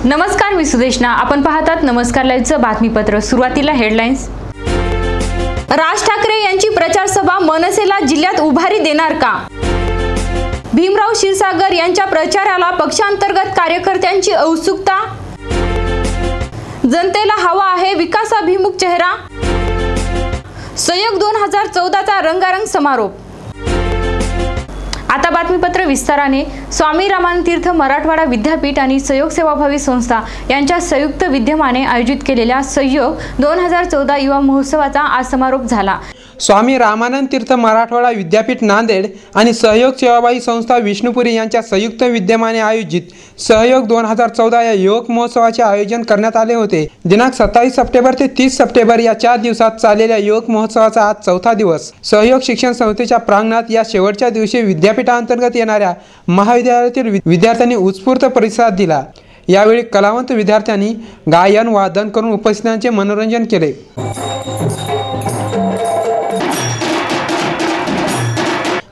नमस्कार, मी सुदेशना. आपण पाहतात नमस्कार लाईव्हचं बातमीपत्र. सुरुवातीला हेडलाईन्स. राज ठाकरे यांची प्रचार सभा मनसेला जिल्ह्यात उभारी देणार का? भीमराव क्षीरसागर यांच्या प्रचाराला पक्षांतर्गत कार्यकर्त्यांची उत्सुकता. जनतेला हवा आहे विकासाभिमुख चेहरा. संयोग 2014चा रंगारंग समारोप. आता बातमीपत्र विस्ताराने. स्वामी रामानंद तीर्थ मराठवाडा विद्यापीठ आणि सहयोग सेवाभावी संस्था यांच्या संयुक्त विद्यमाने आयोजित केलेल्या संयोग 2014 युवा महोत्सवाचा आज समारोप झाला. स्वामी रामानंद तीर्थ मराठवाडा विद्यापीठ नांदेड आणि सहयोग सेवाभावी संस्था विष्णुपुरी यांच्या संयुक्त विद्यमाने आयोजित सहयोग 2014 या युवक महोत्सवाचे आयोजन करण्यात आले होते. दिनांक 27 सप्टेंबर ते 30 सप्टेंबर या 4 दिवसात चाललेल्या युवक महोत्सवाचा आज 4था दिवस. सहयोग शिक्षण संस्थेच्या प्रांगणात या शेवटच्या दिवशी विद्यापीठांतर्गत येणाऱ्या महाविद्यालयातील विद्यार्थ्यांनी उत्स्फूर्त प्रतिसाद दिला. यावेळी कलावंत विद्यार्थ्यांनी गायन वादन करून उपस्थितांचे मनोरंजन केले.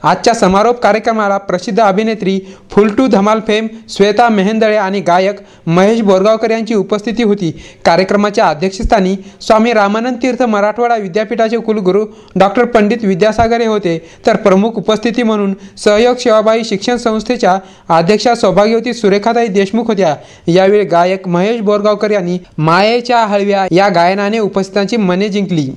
आजच्या समारोप कार्यक्रमाला प्रसिद्ध अभिनेत्री फुलटू धमाल फेम श्वेता मेहेंदळे आणि गायक महेश बोरगावकर यांची उपस्थिती होती. कार्यक्रमाच्या अध्यक्षस्थानी स्वामी रामानंद तीर्थ मराठवाडा विद्यापीठाचे कुलगुरू डॉक्टर पंडित विद्यासागर हे होते. तर प्रमुख उपस्थिती म्हणून सहयोग सेवाभावी शिक्षण संस्थेच्या अध्यक्षा सौभाग्यवती सुरेखाताई देशमुख होत्या. यावेळी गायक महेश बोरगावकर यांनी मायेच्या हळव्या या गायनाने उपस्थितांची मने जिंकली.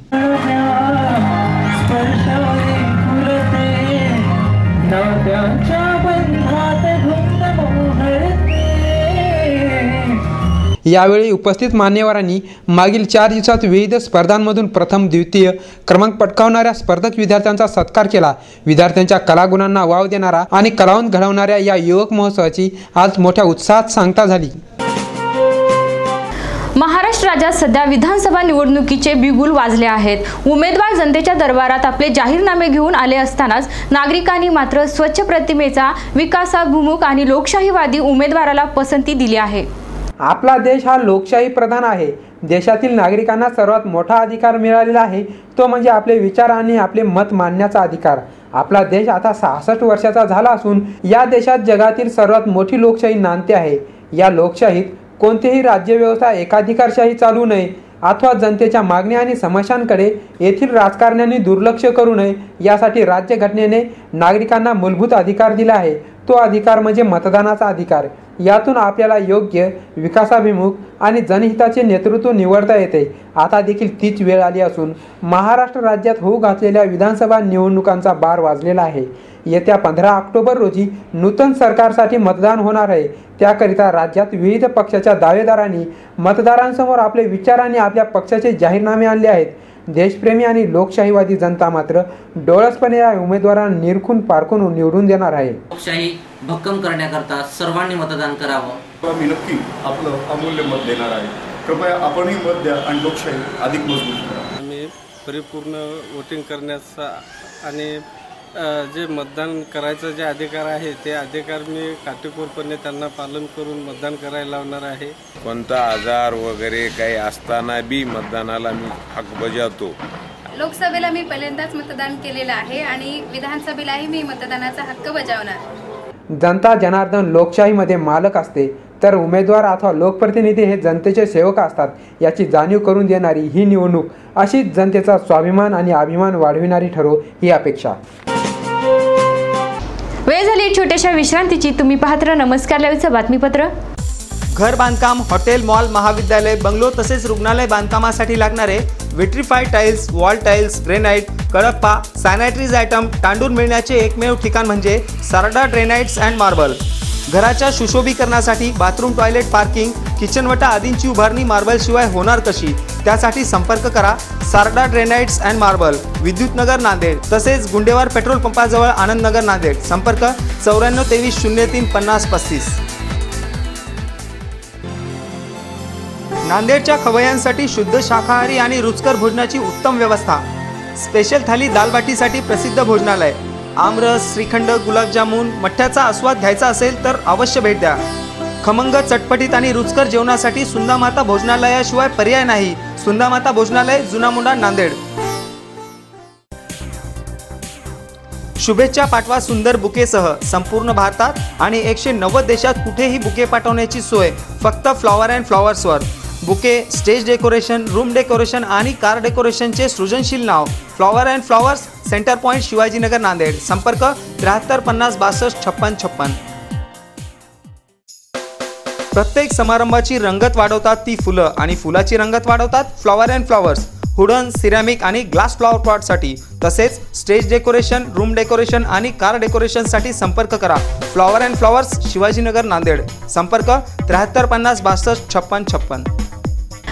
यावेळी उपस्थित मान्यवरांनी मागील 4 दिवसात विविध स्पर्धांमधून प्रथम द्वितीय क्रमांक पटकावणाऱ्या स्पर्धक विद्यार्थ्यांचा सत्कार केला. विद्यार्थ्यांच्या कलागुणांना वाव देणारा आणि कलावंत घडवणाऱ्या या युवक महोत्सवाची आज मोठ्या उत्साहात सांगता झाली. महाराष्ट्र राज्यात सध्या विधानसभा निवडणुकीचे बिगुल वाजले आहेत. उमेदवार जनतेच्या दरबारात आपले जाहीरनामे घेऊन आले असतानाच नागरिकांनी मात्र स्वच्छ प्रतिमेचा, विकासाभिमुख आणि लोकशाहीवादी उमेदवाराला पसंती दिली आहे. आपला देश हा लोकशाही प्रधान आहे. देशातील नागरिकांना सर्वात मोठा अधिकार मिळालेला आहे, तो म्हणजे आपले विचार आणि आपले मत मांडण्याचा अधिकार. आपला देश आता 66 वर्षाचा झाला असून या देशात जगातील सर्वात मोठी लोकशाही नांदते आहे. या लोकशाहीत कोणतीही राज्यव्यवस्था एकाधिकारशाही चालू नये अथवा जनतेच्या मागण्या आणि समस्यांकडे येथील राजकारण्यांनी दुर्लक्ष करू नये, यासाठी राज्यघटनेने नागरिकांना मूलभूत अधिकार दिला आहे. तो अधिकार म्हणजे मतदानाचा अधिकार. यातून आपल्याला योग्य, विकासाभिमुख आणि जनहिताचे नेतृत्व निवडता येते. आता देखील तीच वेळ आली असून महाराष्ट्र राज्यात होऊ घातलेल्या विधानसभा निवडणुकांचा बार वाजलेला आहे. येत्या 15 ऑक्टोबर रोजी नूतन सरकारसाठी मतदान होणार आहे. त्याकरिता राज्यात विविध पक्षाच्या दावेदारांनी मतदारांसमोर आपले विचार आणि आपल्या पक्षाचे जाहीरनामे आणले आहेत. देशप्रेमी आणि लोकशाहीवादी जनता मात्र डोळसपणे या उमेदवारांना निरखून पारखून निवडून देणार आहे. लोकशाही भक्कम करण्याकरता सर्वांनी मतदान करावं. मी नक्की आपलं अमूल्य मत देणार आहे. कृपया आपणही मत द्या आणि लोकशाही अधिक मजबूत करा. मी परिपूर्ण वोटिंग करण्याचा आणि जे मतदान करायचं जे अधिकार आहे ते अधिकार मी काटेकोरपणे त्यांना पालन करून मतदान करायला लावणार आहे. कोणता आजार वगैरे काही असताना बी मतदानाला मी हक बजावतो. लोकसभेला मी पहिल्यांदाच मतदान केलेलं आहे आणि विधानसभेलाही मी मतदानाचा हक्क बजावणार. जनता जनार्दन लोकशाहीमध्ये मालक असते, तर उमेदवार अथवा लोकप्रतिनिधी हे जनतेचे सेवक असतात, याची जाणीव करून देणारी ही निवडणूक अशीच जनतेचा स्वाभिमान आणि अभिमान वाढविणारी ठरो ही अपेक्षा. वेळ झाली छोट्याशा विश्रांतीची. तुम्ही पाहत राहा नमस्कार लाईव्हचं बातमीपत्र. घर बांधकाम, हॉटेल, मॉल, महाविद्यालय, बंगलो तसेच रुग्णालय बांधकामासाठी लागणारे vitrified tiles, wall tiles, granite, Kadappa, sanitaries item तांडून मिळण्याचे एकमेव ठिकाण म्हणजे सारडा ग्रेनाइट्स अँड मार्बल. घराच्या सुशोभीकरणासाठी बाथरूम, टॉयलेट, पार्किंग, किचनवटा आदींची उभारणी मार्बलशिवाय होणार कशी? त्यासाठी संपर्क करा Sarda granites and marble, Vidyutnagar Nanded, तसेच गुंडेवार पेट्रोल पंपाजवळ आनंदनगर नांदेड. संपर्क 94 23 03 50 35. नांदेडच्या खवय्यांसाठी शुद्ध शाकाहारी आणि रुचकर भोजनाची उत्तम व्यवस्था. स्पेशल थाली दालबाटीसाठी प्रसिद्ध भोजनालय. आमरस, श्रीखंड, गुलाबजामुन, मठ्ठ्याचा आस्वाद घ्यायचा असेल तर अवश्य भेट द्या. खमंग, चटपटीत आणि रुचकर जेवणासाठी सुंदामाता भोजनालयाशिवाय पर्याय नाही. सुंदामाता भोजनालय, जुना मोंढा, नांदेड. शुभेच्छा पाठवा सुंदर बुकेसह संपूर्ण भारतात आणि 190 देशात कुठेही बुके पाठवण्याची सोय फक्त फ्लॉवर अँड फ्लॉवर्सवर. Bouquet, stage decoration, room decoration आणि कार डेकोरेशनचे सृजनशील नाव flower and flowers, centre point, Shivajinagar, Nanded. संपर्क 73 50 62 56 56. प्रत्येक समारंभाची रंगत वाढवतात ती फुलं आणि फुलाची रंगत वाढवतात flower and flowers. Wooden, ceramic आणि ग्लास फ्लॉवर पॉटसाठी तसेच स्टेज डेकोरेशन, रूम डेकोरेशन आणि कार डेकोरेशनसाठी संपर्क करा. Flower and flowers, Shivajinagar, Nanded. संपर्क 73 50 62 56 56.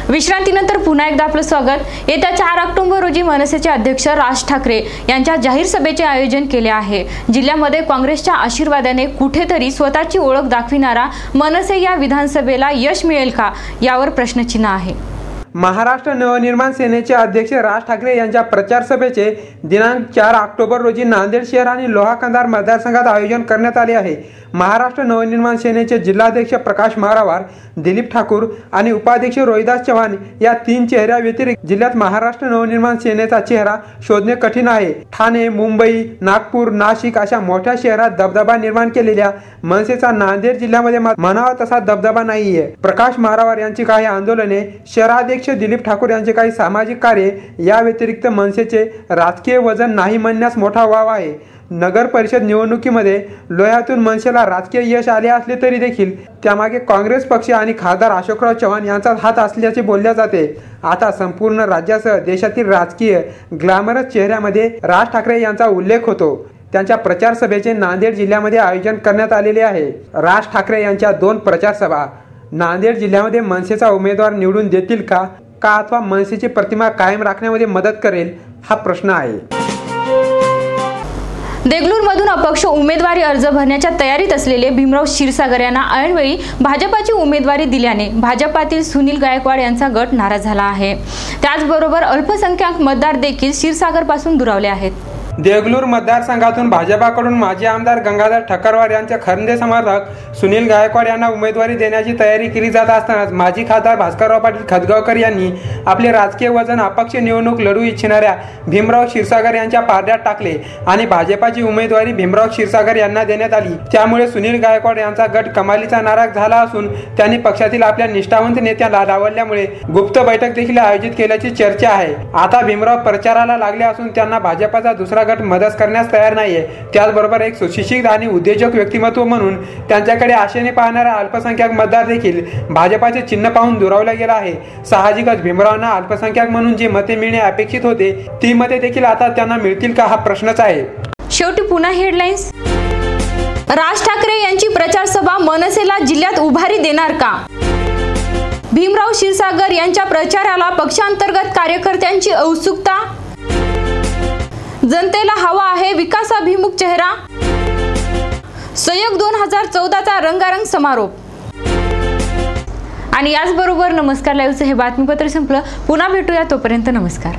विश्रांतीनंतर पुन्हा एकदा आपलं स्वागत. येत्या 4 ऑक्टोबर रोजी मनसेचे अध्यक्ष राज ठाकरे यांच्या जाहीर सभेचे आयोजन केले आहे. जिल्ह्यामध्ये काँग्रेसच्या आशीर्वादाने कुठेतरी स्वतःची ओळख दाखविणारा मनसे या विधानसभेला यश मिळेल का, यावर प्रश्नचिन्ह आहे. महाराष्ट्र नवनिर्माण सेनेचे अध्यक्ष राज ठाकरे यांच्या प्रचार सभेचे दिनांक 4 ऑक्टोबर रोजी नांदेड शहर आणि लोहा कंधार मतदारसंघात आयोजन करण्यात आले आहे. महाराष्ट्र नवनिर्माण सेनेचे जिल्हाध्यक्ष प्रकाश मारावार, दिलीप ठाकूर आणि उपाध्यक्ष रोहिदास चव्हाण या 3 चेहऱ्याव्यतिरिक्त जिल्ह्यात महाराष्ट्र नवनिर्माण सेनेचा चेहरा शोधणे कठीण आहे. ठाणे, मुंबई, नागपूर, नाशिक अशा मोठ्या शहरात दबदबा निर्माण केलेल्या मनसेचा नांदेड जिल्ह्यामध्ये म्हणावा तसा दबदबा नाहीये. प्रकाश मारावार यांची काही आंदोलने, शहराध्यक्ष दिलीप ठाकूर यांचे काही सामाजिक कार्य या व्यतिरिक्त मनसेचे राजकीय वजन नाही म्हणण्यास मोठा वाव आहे. नगर परिषद निवडणुकीमध्ये लोह्यातून मनसेला राजकीय यश आले असले तरी देखील त्यामागे काँग्रेस पक्ष आणि खासदार अशोकराव चव्हाण यांचा हात असल्याचे बोलले जाते. आता संपूर्ण राज्यासह देशातील राजकीय ग्लॅमरस चेहऱ्यामध्ये राज ठाकरे यांचा उल्लेख होतो. त्यांच्या प्रचार सभेचे नांदेड जिल्ह्यामध्ये आयोजन करण्यात आलेले आहे. राज ठाकरे यांच्या 2 प्रचार सभा नांदेड जिल्ह्यामध्ये मनसेचा उमेदवार निवडून देतील का अथवा मनसेची प्रतिमा कायम राखण्यामध्ये मदत करेल, हा प्रश्न आहे. देगलूरमधून अपक्ष उमेदवारी अर्ज भरण्याच्या तयारीत असलेले भीमराव क्षीरसागर यांना ऐनवेळी भाजपाची उमेदवारी दिल्याने भाजपातील सुनील गायकवाड यांचा गट नाराज झाला आहे. त्याचबरोबर अल्पसंख्याक मतदार देखील क्षीरसागरपासून दुरावले आहेत. देगलूर मतदारसंघातून भाजपाकडून माजी आमदार गंगाधर ठक्करवार यांचे खरंदे समर्थक सुनील गायकवाड यांना उमेदवारी देण्याची तयारी केली जात असतानाच माजी खासदार भास्करराव पाटील खतगावकर यांनी आपले राजकीय वजन अपक्ष निवडणूक लढू इच्छिणाऱ्या भीमराव क्षीरसागर यांच्या पारड्यात टाकले आणि भाजपाची उमेदवारी भीमराव क्षीरसागर यांना देण्यात आली. त्यामुळे सुनील गायकवाड यांचा गट कमालीचा नाराज झाला असून त्यांनी पक्षातील आपल्या निष्ठावंत नेत्याला डावलल्यामुळे गुप्त बैठक देखील आयोजित केल्याची चर्चा आहे. आता भीमराव प्रचाराला लागले असून त्यांना भाजपाचा दुसरा गट मदत करण्यास तयार नाहीये. त्याचबरोबर एक सुशिक्षित आणि उद्योजक व्यक्तिमत्व म्हणून त्यांच्याकडे आशेने पाहणारा अल्पसंख्याक मतदार देखील भाजपाचे चिन्ह पाहून दुरावला गेला आहे. साहजिकच भीमरावांना अल्पसंख्याक म्हणून जी मते मिळणे अपेक्षित होते ती मते देखील आता त्यांना मिळतील का, हा प्रश्नच आहे. शेवटी पुन्हा हेडलाईन्स. राज ठाकरे यांची प्रचार सभा मनसेला जिल्ह्यात उभारी देणार का? भीमराव क्षीरसागर यांच्या प्रचाराला पक्षांतर्गत कार्यकर्त्यांची उत्सुकता. जनतेला हवा आहे विकासाभिमुख चेहरा. संयोग 2014चा रंगारंग समारोप. आणि याचबरोबर नमस्कार लाईव्हचं हे बातमीपत्र संपलं. पुन्हा भेटूया, तोपर्यंत नमस्कार.